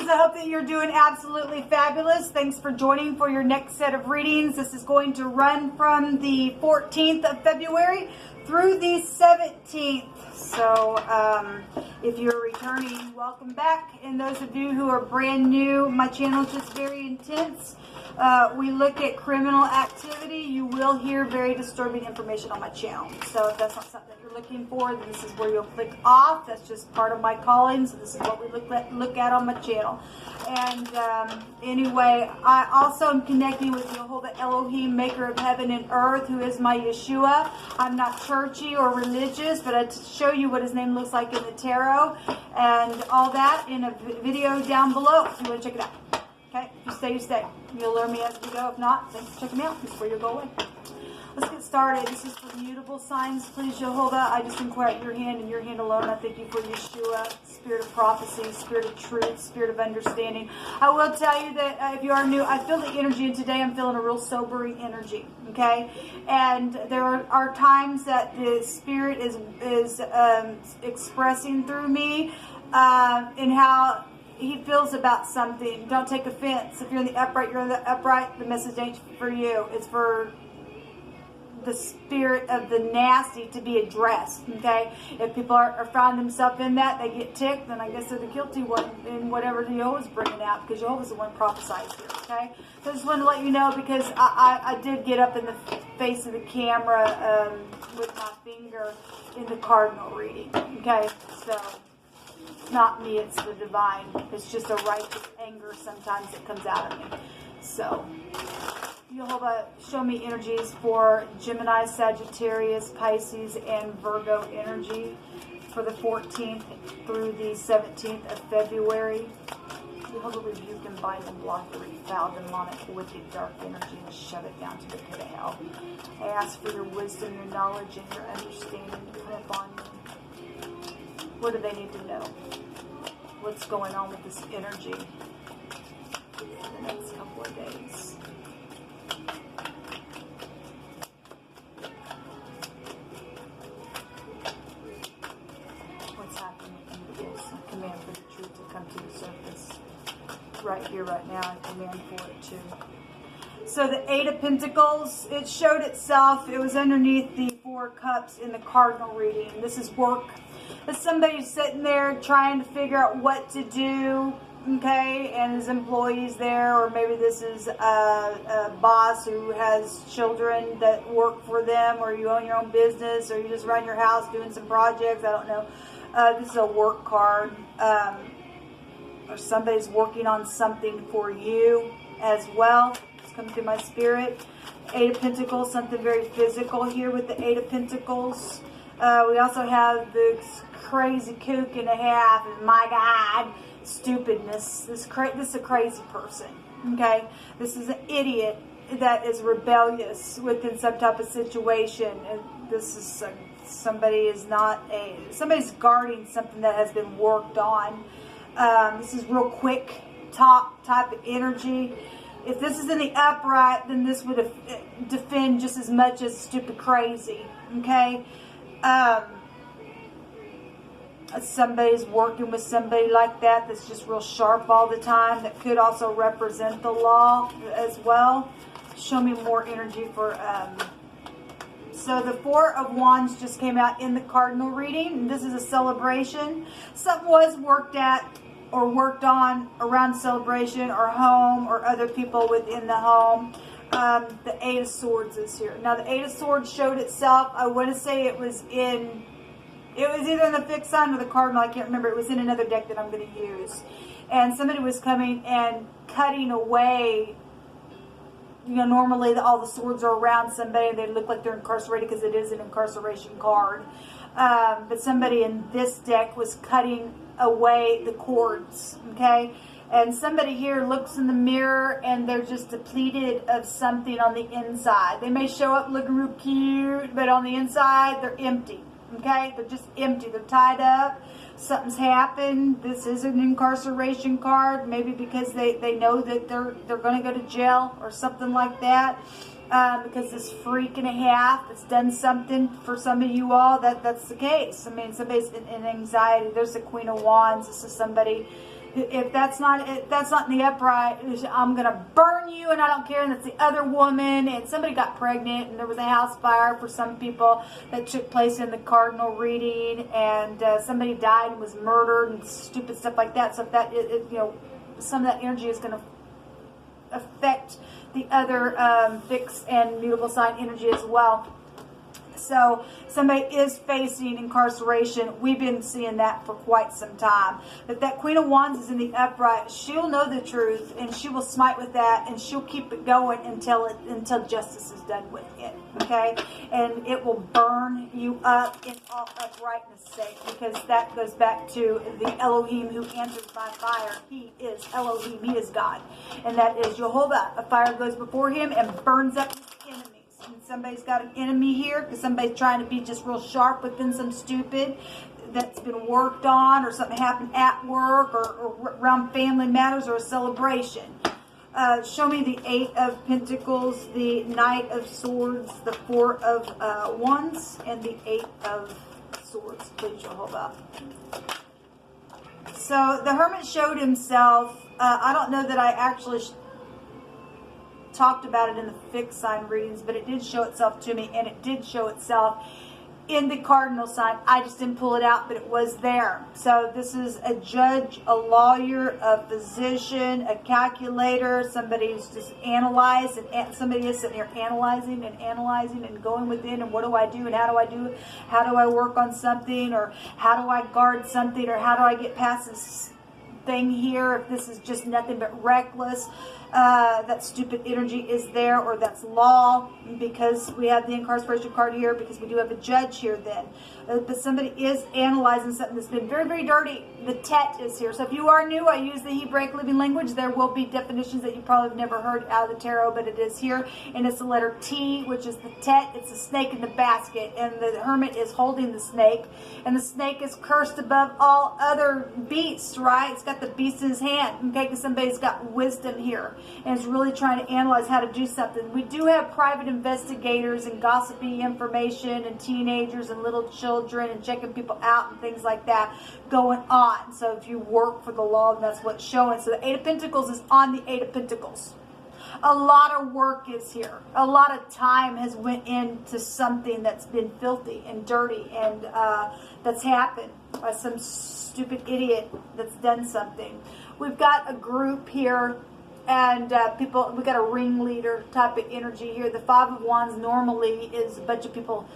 I hope that you're doing absolutely fabulous. Thanks for joining for your next set of readings. This is going to run from the 14th of February through the 17th. So if you're returning, welcome back. And those of you who are brand new, my channel is just very intense. We look at criminal activity. You will hear very disturbing information on my channel. So if that's not something that you're looking for, then this is where you'll click off. That's just part of my calling. So this is what we look at on my channel. And anyway, I also am connecting with Jehovah Elohim, maker of heaven and earth, who is my Yeshua. I'm not churchy or religious, but I show you what his name looks like in the tarot and all that in a video down below if you want to check it out. Okay, if you stay, you stay. You'll learn me as we go. If not, thanks for checking me out. This is where you'll go away. Let's get started. This is for mutable signs. Please, Jehovah, I just inquire at your hand and your hand alone. I thank you for Yeshua, spirit of prophecy, spirit of truth, spirit of understanding. I will tell you that if you are new, I feel the energy, and today I'm feeling a real sobering energy, okay? And there are times that the spirit is expressing through me in how he feels about something. Don't take offense. If you're in the upright, you're in the upright. The message ain't for you. It's for the spirit of the nasty to be addressed, okay? If people are find themselves in that, they get ticked, then I guess they're the guilty one in whatever Jehovah's bringing out, because Jehovah's the one prophesies here, okay? So I just wanted to let you know, because I did get up in the face of the camera with my finger in the cardinal reading, okay? So it's not me, it's the divine. It's just a righteous anger sometimes that comes out of me. So Jehovah, show me energies for Gemini, Sagittarius, Pisces, and Virgo energy for the 14th through the 17th of February. Jehovah, rebuke and bind and block every foul, demonic, wicked, dark energy and shove it down to the pit of hell. I ask for your wisdom, your knowledge, and your understanding to come upon me. What do they need to know? What's going on with this energy for the next couple of days? What's happening with this? I command for the truth to come to the surface. Right here, right now, I command for it to. So the Eight of Pentacles, it showed itself. It was underneath the Four Cups in the cardinal reading. This is work. If somebody's sitting there trying to figure out what to do, okay, and his employees there, or maybe this is a boss who has children that work for them, or you own your own business, or you just run your house doing some projects, I don't know. This is a work card, or somebody's working on something for you as well. It's coming through my spirit. Eight of Pentacles, something very physical here with the Eight of Pentacles. We also have this crazy kook and a half, and my God, stupidness. This is a crazy person, okay? This is an idiot that is rebellious within some type of situation. And this is somebody's guarding something that has been worked on. This is real quick talk type of energy. If this is in the upright, then this would defend just as much as stupid crazy, okay? Somebody's working with somebody like that that's just real sharp all the time. That could also represent the law as well. Show me more energy for so the Four of Wands just came out in the cardinal reading, and this is a celebration. Something was worked at or worked on around celebration or home or other people within the home. The Eight of Swords is here. Now the Eight of Swords showed itself. I want to say it was either in the fixed sign or the cardinal. I can't remember. It was in another deck that I'm going to use. And somebody was coming and cutting away. You know, normally all the swords are around somebody and they look like they're incarcerated because it is an incarceration card. But somebody in this deck was cutting away the cords, okay? And somebody here looks in the mirror and they're just depleted of something on the inside. They may show up looking real cute, but on the inside, they're empty, okay? They're just empty. They're tied up. Something's happened. This is an incarceration card, maybe because they know that they're going to go to jail or something like that. Because this freak and a half has done something for some of you all, that's the case. I mean, somebody's in anxiety. There's the Queen of Wands. This is somebody If that's not in the upright, I'm gonna burn you, and I don't care. And that's the other woman. And somebody got pregnant, and there was a house fire for some people that took place in the cardinal reading, and somebody died and was murdered and stupid stuff like that. So if that, you know, some of that energy is gonna affect the other fixed and mutable sign energy as well. So somebody is facing incarceration. We've been seeing that for quite some time. But that Queen of Wands is in the upright. She'll know the truth, and she will smite with that, and she'll keep it going until justice is done with it. Okay? And it will burn you up in all uprightness sake, because that goes back to the Elohim who answers by fire. He is Elohim. He is God. And that is Jehovah. A fire goes before him and burns up his enemies. And somebody's got an enemy here because somebody's trying to be just real sharp within some stupid that's been worked on, or something happened at work, or around family matters, or a celebration. Show me the 8 of Pentacles, the Knight of Swords, the 4 of Wands, and the 8 of Swords, please, Jehovah. So the Hermit showed himself. I don't know that I actually talked about it in the fixed sign readings, but it did show itself to me, and it did show itself in the cardinal sign. I just didn't pull it out, but it was there. So this is a judge, a lawyer, a physician, a calculator, somebody who's just analyzed, and somebody is sitting here analyzing and going within, and what do I do, and how do I do it, how do I work on something, or how do I guard something, or how do I get past this thing here if this is just nothing but reckless. That stupid energy is there, or that's law, because we have the incarceration card here, because we do have a judge here then. But somebody is analyzing something that's been very, very dirty. The Tet is here. So if you are new, I use the Hebraic living language. There will be definitions that you probably have never heard out of the tarot, but it is here. And it's the letter T, which is the Tet. It's a snake in the basket, and the Hermit is holding the snake. And the snake is cursed above all other beasts, right? It's got the beast in his hand, okay? Because somebody's got wisdom here and is really trying to analyze how to do something. We do have private investigators and gossipy information, and teenagers and little children and checking people out and things like that going on. So if you work for the law, that's what's showing. So the 8 of Pentacles is on the 8 of Pentacles. A lot of work is here. A lot of time has went into something that's been filthy and dirty, and that's happened by some stupid idiot that's done something. We've got a group here, and people, we got a ringleader type of energy here. The 5 of Wands normally is a bunch of people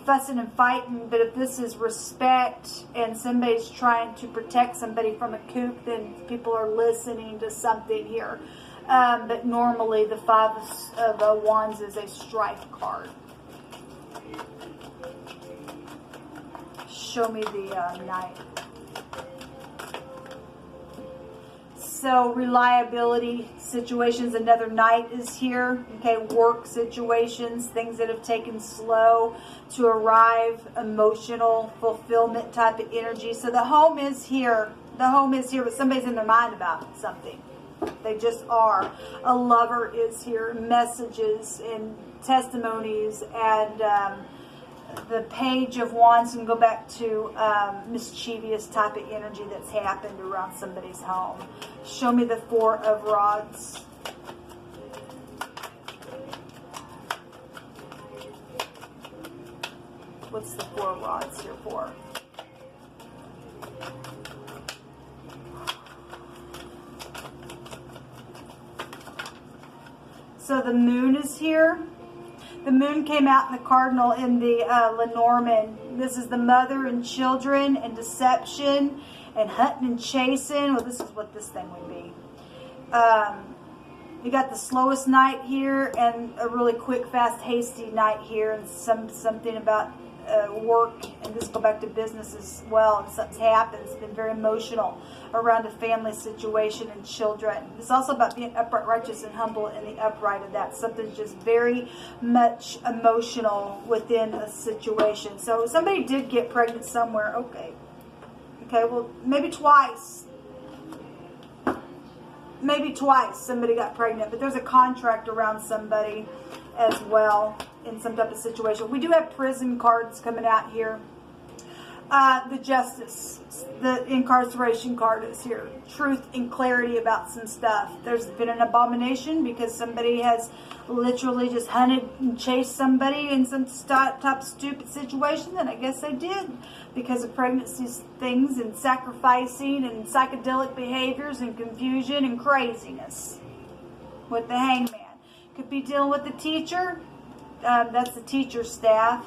fussing and fighting, but if this is respect and somebody's trying to protect somebody from a coup, then people are listening to something here. But normally the 5 of Wands is a strife card. Show me the Knight. So reliability situations, another Knight is here. Okay, work situations, things that have taken slow to arrive, emotional fulfillment type of energy. So the home is here. The home is here, but somebody's in their mind about something. They just are. A lover is here. Messages and testimonies, and the Page of Wands can go back to mischievous type of energy that's happened around somebody's home. Show me the 4 of Rods. What's the 4 of Rods here for? So the Moon is here. The Moon came out in the Cardinal in the Lenormand. This is the mother and children and deception and hunting and chasing. Well, this is what this thing would be. You got the slowest night here, and a really quick, fast, hasty night here, and something about work, and this go back to business as well, and something's happened. It's been very emotional around a family situation and children. It's also about being upright, righteous, and humble in the upright of that. Something's just very much emotional within a situation. So somebody did get pregnant somewhere. Okay, well, maybe twice. Maybe twice somebody got pregnant, but there's a contract around somebody as well in some type of situation. We do have prison cards coming out here. The Justice, the incarceration card is here. Truth and clarity about some stuff. There's been an abomination because somebody has literally just hunted and chased somebody in some type of stupid situation, and I guess they did because of pregnancy things and sacrificing and psychedelic behaviors and confusion and craziness. With the Hangman. Could be dealing with the teacher. That's the teacher staff.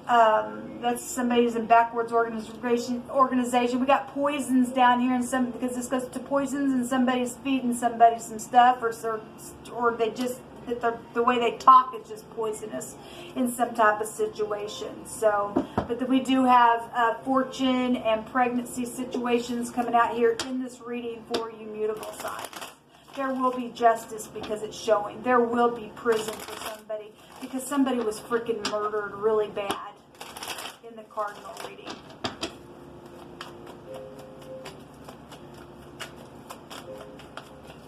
That's somebody who's in backwards organization. We got poisons down here, and some because this goes to poisons, and somebody's feeding somebody some stuff, or they just the way they talk is just poisonous in some type of situation. So, but we do have fortune and pregnancy situations coming out here in this reading for you mutable signs. There will be justice because it's showing. There will be prison for somebody because somebody was freaking murdered really bad in the cardinal reading.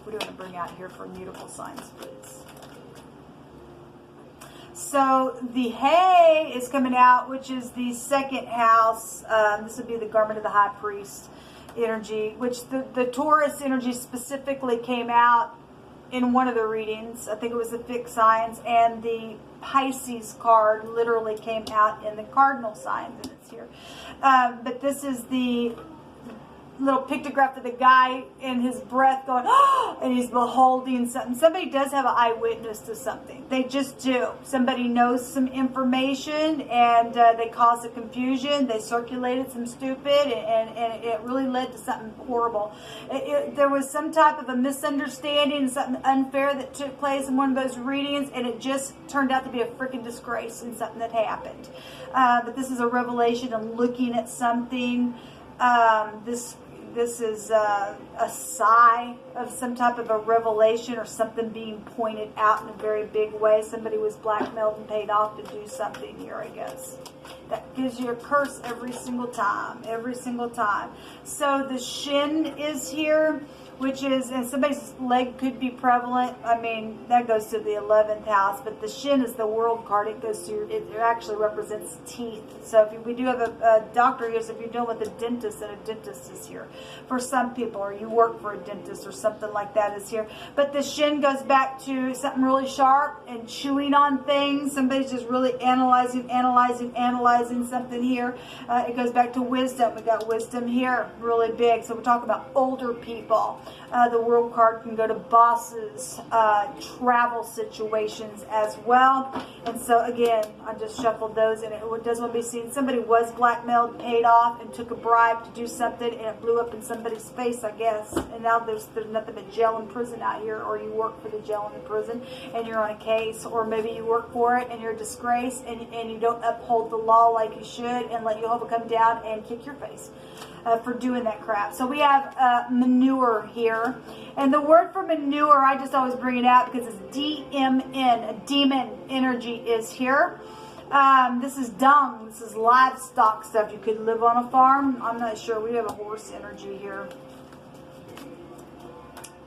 What do you want to bring out here for mutable signs, please? So the hay is coming out, which is the second house. This would be the garment of the high priest energy, which the Taurus energy specifically came out in one of the readings. I think it was the fixed signs, and the Pisces card literally came out in the cardinal signs, and it's here. But this is the little pictograph of the guy in his breath going, oh, and he's beholding something. Somebody does have an eyewitness to something. They just do. Somebody knows some information, and they caused a confusion. They circulated some stupid, and it really led to something horrible. There was some type of a misunderstanding, something unfair that took place in one of those readings, and it just turned out to be a freaking disgrace and something that happened. But this is a revelation and looking at something. This is a sigh of some type of a revelation or something being pointed out in a very big way. Somebody was blackmailed and paid off to do something here, I guess. That gives you a curse every single time. Every single time. So the shin is here, which is, and somebody's leg could be prevalent. I mean, that goes to the 11th house, but the shin is the world card. It goes to, it actually represents teeth. So if we do have a doctor here, so if you're dealing with a dentist, and a dentist is here for some people, or you work for a dentist or something like that is here. But the shin goes back to something really sharp and chewing on things. Somebody's just really analyzing something here. It goes back to wisdom. We got wisdom here, really big. So we're talking about older people. The world card can go to bosses, travel situations as well. And so again, I just shuffled those, and it does want to be seen. Somebody was blackmailed, paid off, and took a bribe to do something, and it blew up in somebody's face, I guess. And now there's nothing but jail and prison out here, or you work for the jail and the prison, and you're on a case, or maybe you work for it, and you're a disgrace, and you don't uphold the law like you should, and let Jehovah come down and kick your face for doing that crap. So we have manure here. And the word for manure, I just always bring it out because it's DMN. A demon energy is here. This is dung. This is livestock stuff. You could live on a farm. I'm not sure. We have a horse energy here.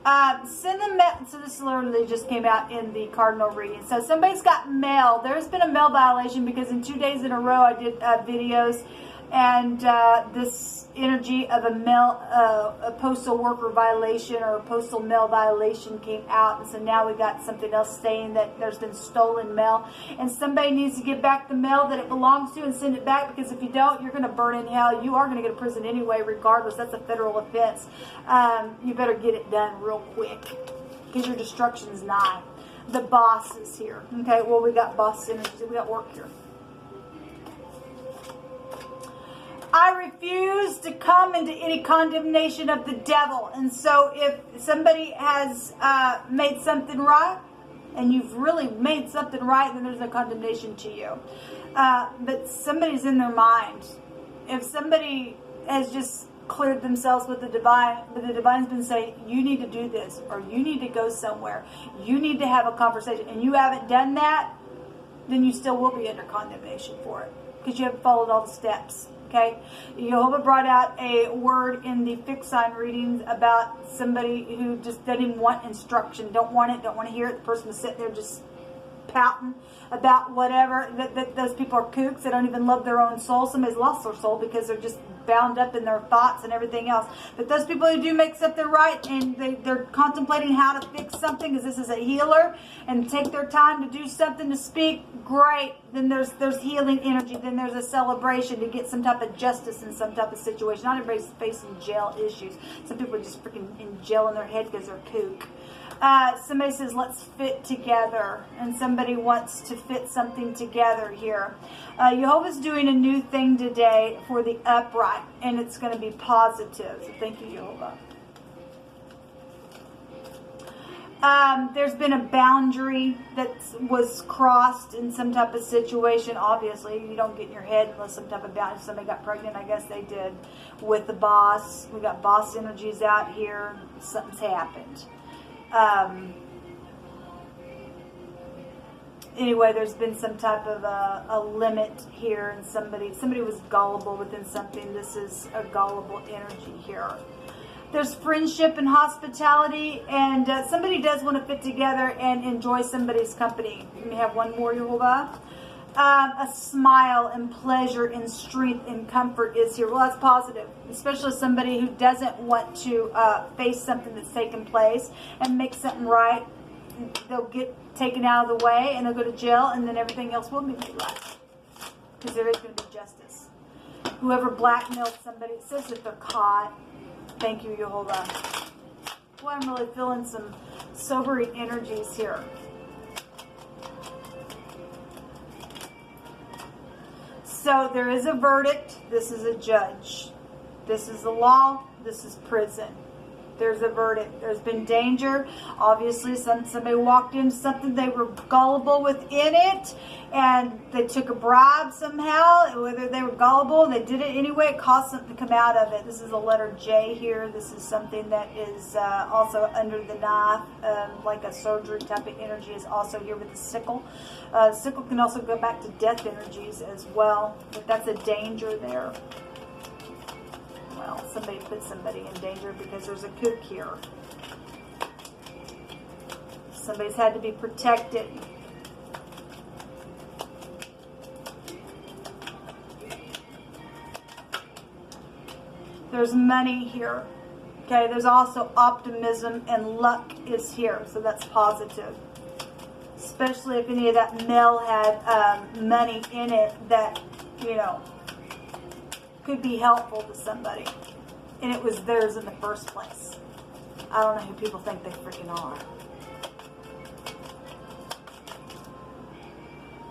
So this literally just came out in the cardinal reading. So somebody's got mail. There's been a mail violation because in 2 days in a row I did videos, and this energy of a postal worker violation or a postal mail violation came out, and so now we got something else saying that there's been stolen mail, and somebody needs to give back the mail that it belongs to and send it back, because if you don't, you're going to burn in hell. You are going to go to prison anyway regardless. That's a federal offense. You better get it done real quick because your destruction's nigh. The boss is here. Okay, well, we got boss energy. We got work here. I refuse to come into any condemnation of the devil. And so if somebody has made something right, and you've really made something right, then there's no condemnation to you. But somebody's in their mind. If somebody has just cleared themselves with the divine, but the divine's been saying, you need to do this, or you need to go somewhere, you need to have a conversation, and you haven't done that, then you still will be under condemnation for it, because you haven't followed all the steps. Okay, Jehovah brought out a word in the fixed sign readings about somebody who just doesn't even want instruction, don't want it, don't want to hear it. The person was sitting there just pouting about whatever, that those people are kooks. They don't even love their own soul. Somebody's lost their soul because they're just bound up in their thoughts and everything else. But those people who do make something right and they're contemplating how to fix something, because this is a healer, and take their time to do something, to speak, great. Then there's healing energy. Then there's a celebration to get some type of justice in some type of situation. Not everybody's facing jail issues. Some people are just freaking in jail in their head because they're kook. Somebody says, let's fit together. And somebody wants to fit something together here. Jehovah's doing a new thing today for the upright. And it's going to be positive. So thank you, Jehovah. There's been a boundary that was crossed in some type of situation. Obviously, you don't get in your head unless some type of boundary. If somebody got pregnant, I guess they did, with the boss. We got boss energies out here. Something's happened. Anyway, there's been some type of a limit here, and somebody was gullible within something. This is a gullible energy here. There's friendship and hospitality, and somebody does want to fit together and enjoy somebody's company. Let me have one more, Yehovah. A smile and pleasure and strength and comfort is here. Well, that's positive, especially somebody who doesn't want to face something that's taken place and make something right. They'll get taken out of the way and they'll go to jail, and then everything else will be made right, because there is going to be justice. Whoever blackmailed somebody, it says that they're caught. Thank you, Jehovah. Well, I'm really feeling some sobering energies here. So there is a verdict. This is a judge. This is the law. This is prison. There's a verdict. There's been danger. Obviously, somebody walked into something. They were gullible within it, and they took a bribe somehow. Whether they were gullible, they did it anyway. It caused something to come out of it. This is the letter J here. This is something that is also under the knife, like a surgery type of energy is also here with the sickle. Sickle can also go back to death energies as well, but that's a danger there. Well, somebody put somebody in danger because there's a kook here. Somebody's had to be protected. There's money here. Okay, there's also optimism, and luck is here, so that's positive. Especially if any of that mail had money in it that, you know, could be helpful to somebody, and it was theirs in the first place. I don't know who people think they freaking are.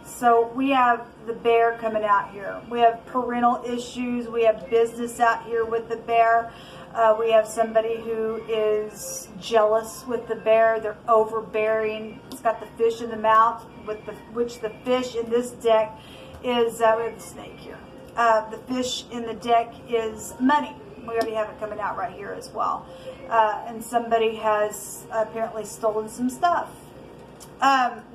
So we have the bear coming out here. We have parental issues. We have business out here with the bear. We have somebody who is jealous with the bear. They're overbearing. It's got the fish in the mouth, which the fish in this deck is, we have the snake here. The fish in the deck is money. We already have it coming out right here as well. And somebody has apparently stolen some stuff.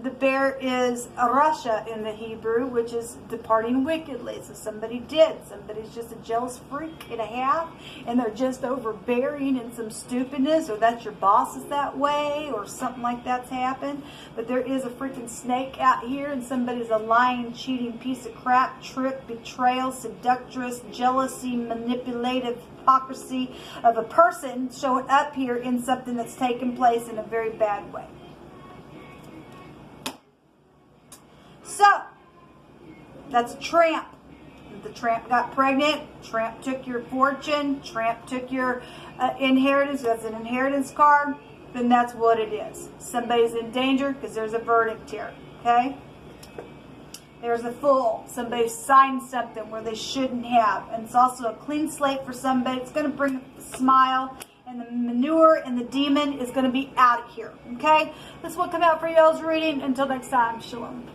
The bear is a Rasha in the Hebrew, which is departing wickedly. So somebody did. Somebody's just a jealous freak and a half, and they're just overbearing in some stupidness, or that's your boss is that way, or something like that's happened. But there is a freaking snake out here, and somebody's a lying, cheating piece of crap, trick, betrayal, seductress, jealousy, manipulative, hypocrisy of a person showing up here in something that's taken place in a very bad way. So, that's a tramp. If the tramp got pregnant, tramp took your fortune, tramp took your inheritance, that's an inheritance card, then that's what it is. Somebody's in danger because there's a verdict here, okay? There's a fool. Somebody signed something where they shouldn't have. And it's also a clean slate for somebody. It's going to bring a smile. And the manure and the demon is going to be out of here, okay? This will come out for y'all's reading. Until next time, shalom.